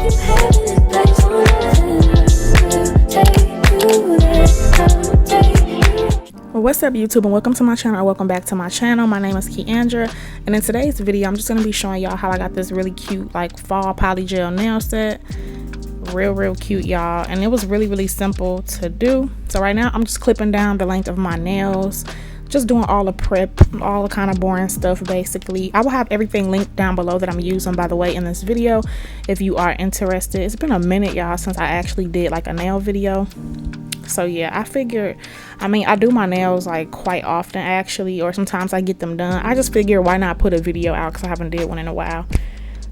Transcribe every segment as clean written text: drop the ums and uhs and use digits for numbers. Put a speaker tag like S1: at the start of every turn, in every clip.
S1: What's up YouTube, and welcome to my channel, or welcome back to my channel. My name is Keandra, and in today's video I'm just going to be showing y'all how I got this really cute like fall polygel nail set. Real cute, y'all, and it was really simple to do. So right now I'm just clipping down the length of my nails, just doing all the prep, all the kind of boring stuff basically. I will have everything linked down below that I'm using, by the way, in this video if you are interested. It's been a minute, y'all, since I actually did like a nail video. So yeah, I figured, I mean, I do my nails like quite often actually, or sometimes I get them done. I just figured why not put a video out, because I haven't did one in a while.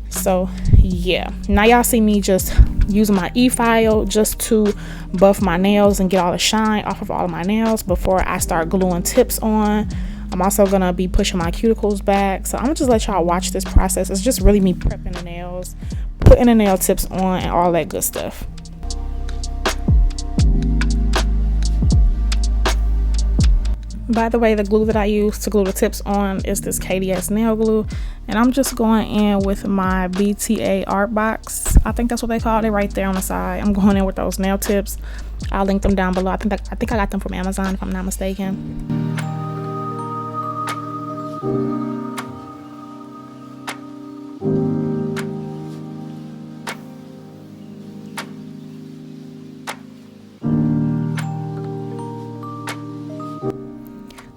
S1: So yeah, now y'all see me just using my e-file just to buff my nails and get all the shine off of all of my nails before I start gluing tips on. I'm also gonna be pushing my cuticles back, so I'm gonna just let y'all watch this process. It's just really me prepping the nails, putting the nail tips on, and all that good stuff. By the way, the glue that I use to glue the tips on is this KDS nail glue, and I'm just going in with my BTA art box. I think that's what they call it, right there on the side. I'm going in with those nail tips. I'll link them down below. I think I got them from Amazon if I'm not mistaken.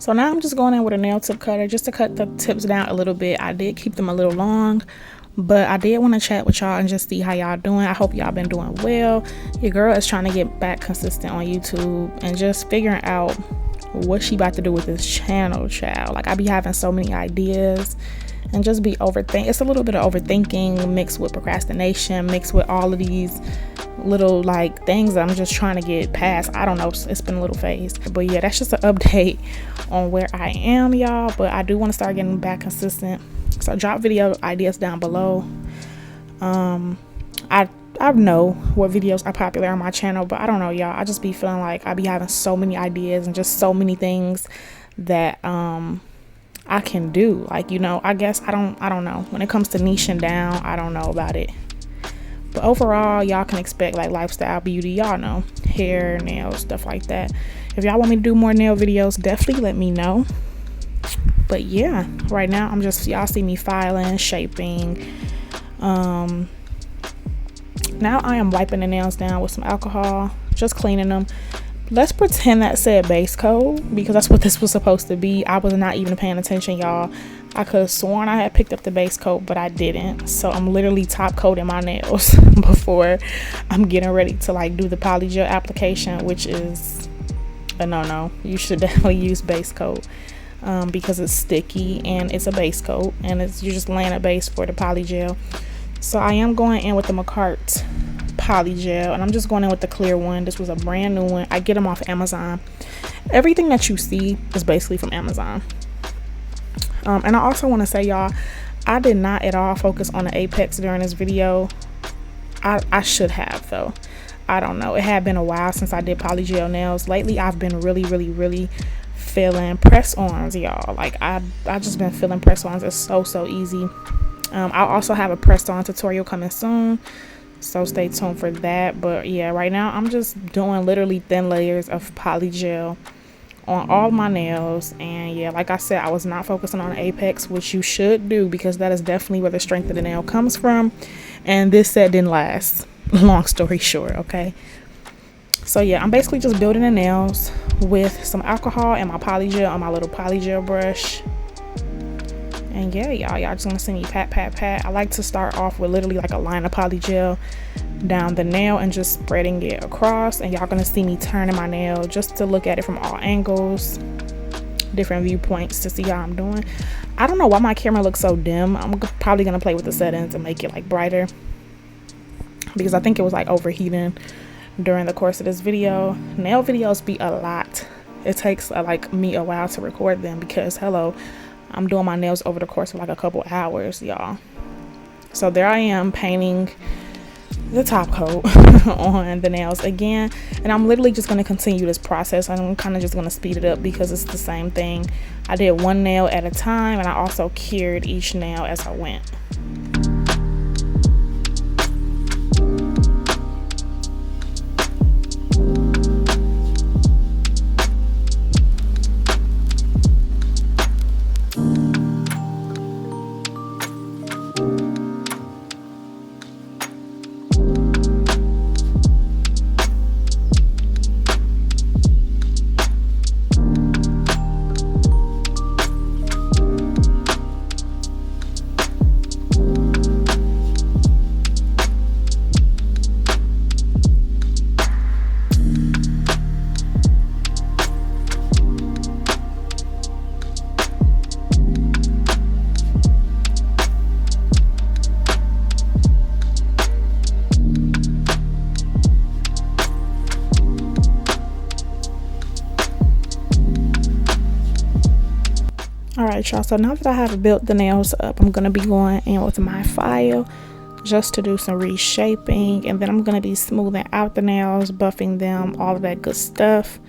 S1: So now I'm just going in with a nail tip cutter just to cut the tips down a little bit. I did keep them a little long, but I did want to chat with y'all and just see how y'all doing. I hope y'all been doing well. Your girl is trying to get back consistent on YouTube and just figuring out what she about to do with this channel, child. Like, I be having so many ideas and just be overthinking. It's a little bit of overthinking mixed with procrastination, mixed with all of these little like things that I'm just trying to get past. I don't know, it's been a little phase, but yeah, that's just an update on where I am, y'all. But I do want to start getting back consistent, so drop video ideas down below. I know what videos are popular on my channel, but I don't know, y'all, I just be feeling like I be having so many ideas and just so many things that I can do. Like, you know, I guess I don't know, when it comes to niching down, I don't know about it. But overall, y'all can expect like lifestyle beauty, y'all know, hair, nails, stuff like that. If y'all want me to do more nail videos, definitely let me know. But yeah, right now I'm just, y'all see me filing, shaping. Now I am wiping the nails down with some alcohol, just cleaning them. Let's pretend that said base coat, because that's what this was supposed to be. I was not even paying attention, y'all. I could have sworn I had picked up the base coat, but I didn't. So I'm literally top coating my nails before I'm getting ready to like do the polygel application, which is a no-no. You should definitely use base coat because it's sticky and it's a base coat, and you're just laying a base for the polygel. So I am going in with the McCart polygel, and I'm just going in with the clear one. This was a brand new one. I get them off Amazon. Everything that you see is basically from Amazon. And I also want to say, y'all, I did not at all focus on the apex during this video. I should have, though. I don't know, it had been a while since I did polygel nails. Lately I've been really feeling press-ons, y'all. Like I just been feeling press-ons. It's so easy. I'll also have a press-on tutorial coming soon, so stay tuned for that. But yeah, right now I'm just doing literally thin layers of polygel on all my nails. And yeah, like I said, I was not focusing on the apex, which you should do, because that is definitely where the strength of the nail comes from. And this set didn't last, long story short. Okay, so yeah, I'm basically just building the nails with some alcohol and my polygel on my little polygel brush. And yeah, y'all just want to see me pat. I like to start off with literally like a line of polygel down the nail and just spreading it across. And y'all gonna see me turning my nail just to look at it from all angles, different viewpoints, to see how I'm doing. I don't know why my camera looks so dim. I'm probably gonna play with the settings and make it like brighter, because I think it was like overheating during the course of this video. Nail videos be a lot. It takes like me a while to record them, because hello, I'm doing my nails over the course of like a couple hours, y'all. So there I am painting the top coat on the nails again, and I'm literally just going to continue this process. I'm kind of just going to speed it up because it's the same thing. I did one nail at a time, and I also cured each nail as I went. Alright y'all, so now that I have built the nails up, I'm going to be going in with my file just to do some reshaping, and then I'm going to be smoothing out the nails, buffing them, all of that good stuff.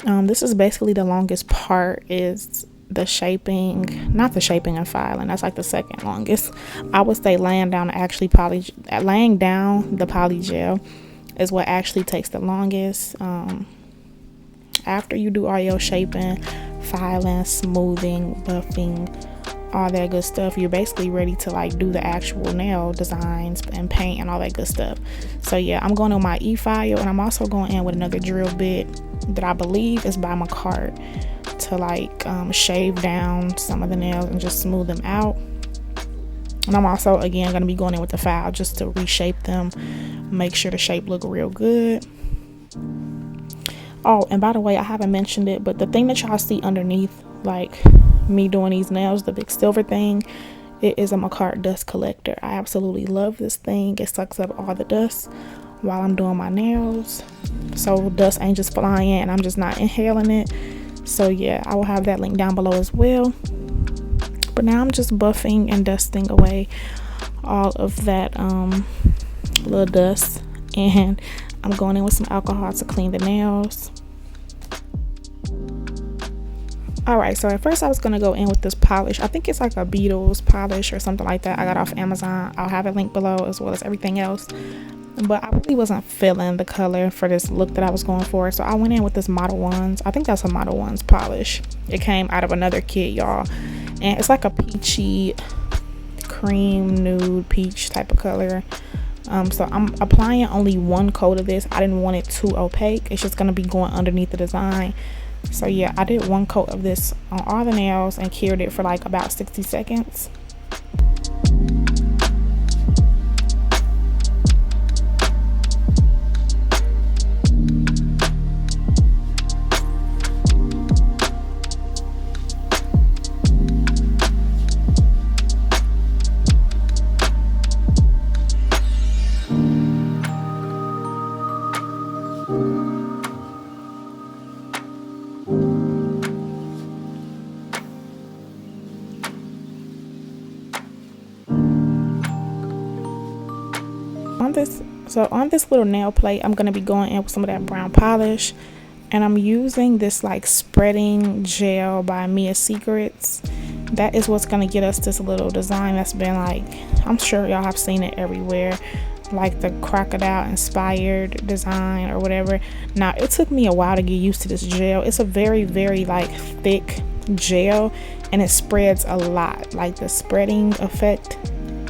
S1: This is basically the longest part, is the shaping, not the shaping and filing. That's like the second longest. I would say laying down the polygel is what actually takes the longest. After you do all your shaping, filing, smoothing, buffing, all that good stuff, you're basically ready to like do the actual nail designs and paint and all that good stuff. So yeah, I'm going on my e-file, and I'm also going in with another drill bit that I believe is by my cart to like shave down some of the nails and just smooth them out. And I'm also again going to be going in with the file just to reshape them, make sure the shape look real good. Oh, and by the way, I haven't mentioned it, but the thing that y'all see underneath like me doing these nails, the big silver thing, it is a Macart dust collector. I absolutely love this thing. It sucks up all the dust while I'm doing my nails, so dust ain't just flying and I'm just not inhaling it. So yeah, I will have that link down below as well. But now I'm just buffing and dusting away all of that little dust, and I'm going in with some alcohol to clean the nails. Alright, so at first I was going to go in with this polish. I think it's like a Beatles polish or something like that. I got off Amazon. I'll have a link below as well as everything else. But I really wasn't feeling the color for this look that I was going for. So I went in with this Model Ones. I think that's a Model Ones polish. It came out of another kit, y'all. And it's like a peachy, cream, nude, peach type of color. So I'm applying only one coat of this. I didn't want it too opaque. It's just going to be going underneath the design. So yeah, I did one coat of this on all the nails and cured it for like about 60 seconds. On this little nail plate, I'm going to be going in with some of that brown polish, and I'm using this like spreading gel by Mia Secrets. That is what's going to get us this little design that's been like, I'm sure y'all have seen it everywhere, like the crocodile inspired design or whatever. Now it took me a while to get used to this gel. It's a very, very like thick gel, and it spreads a lot. Like the spreading effect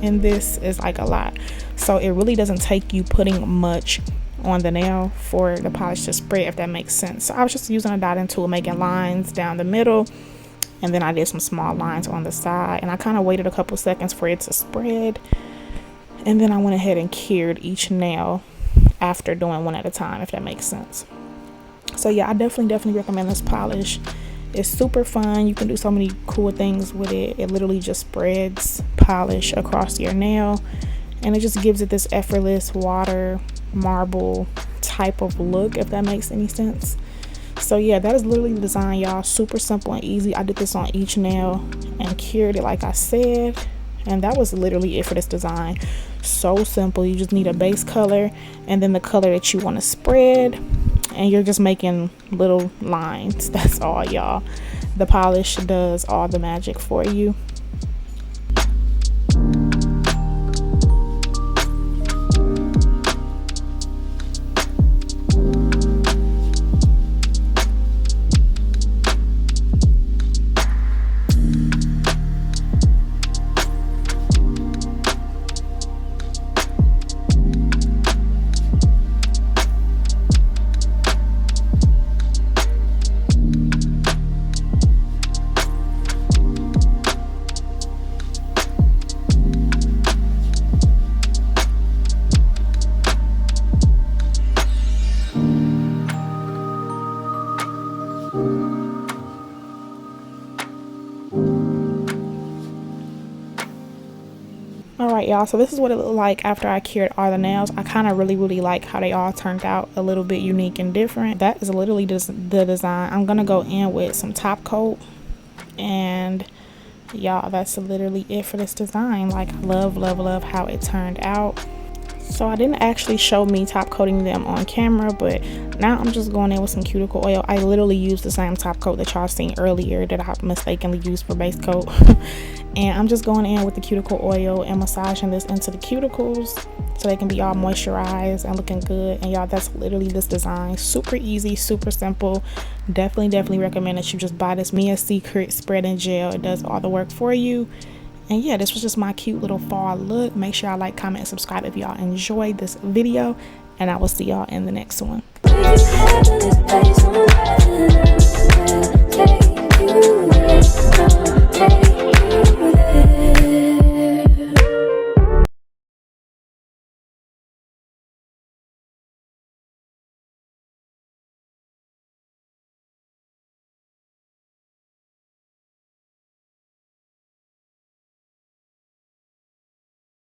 S1: in this is like a lot. So it really doesn't take you putting much on the nail for the polish to spread, if that makes sense. So I was just using a dotting tool, making lines down the middle, and then I did some small lines on the side, and I kind of waited a couple seconds for it to spread, and then I went ahead and cured each nail after doing one at a time, if that makes sense. So yeah, I definitely recommend this polish. It's super fun. You can do so many cool things with it. It literally just spreads polish across your nail, and it just gives it this effortless water marble type of look, if that makes any sense. So yeah, that is literally the design, y'all. Super simple and easy. I did this on each nail and cured it like I said, and that was literally it for this design. So simple. You just need a base color and then the color that you want to spread, and you're just making little lines. That's all, y'all. The polish does all the magic for you. Alright y'all, so this is what it looked like after I cured all the nails. I kind of really like how they all turned out, a little bit unique and different. That is literally just the design. I'm gonna go in with some top coat, and Y'all, that's literally it for this design. Like, love how it turned out. So I didn't actually show me top coating them on camera, but now I'm just going in with some cuticle oil. I literally used the same top coat that y'all seen earlier that I mistakenly used for base coat. And I'm just going in with the cuticle oil and massaging this into the cuticles so they can be all moisturized and looking good. And y'all, that's literally this design. Super easy, super simple. Definitely recommend that you just buy this Mia Secret spreading gel. It does all the work for you. And yeah, this was just my cute little fall look. Make sure y'all like, comment, and subscribe if y'all enjoyed this video, and I will see y'all in the next one.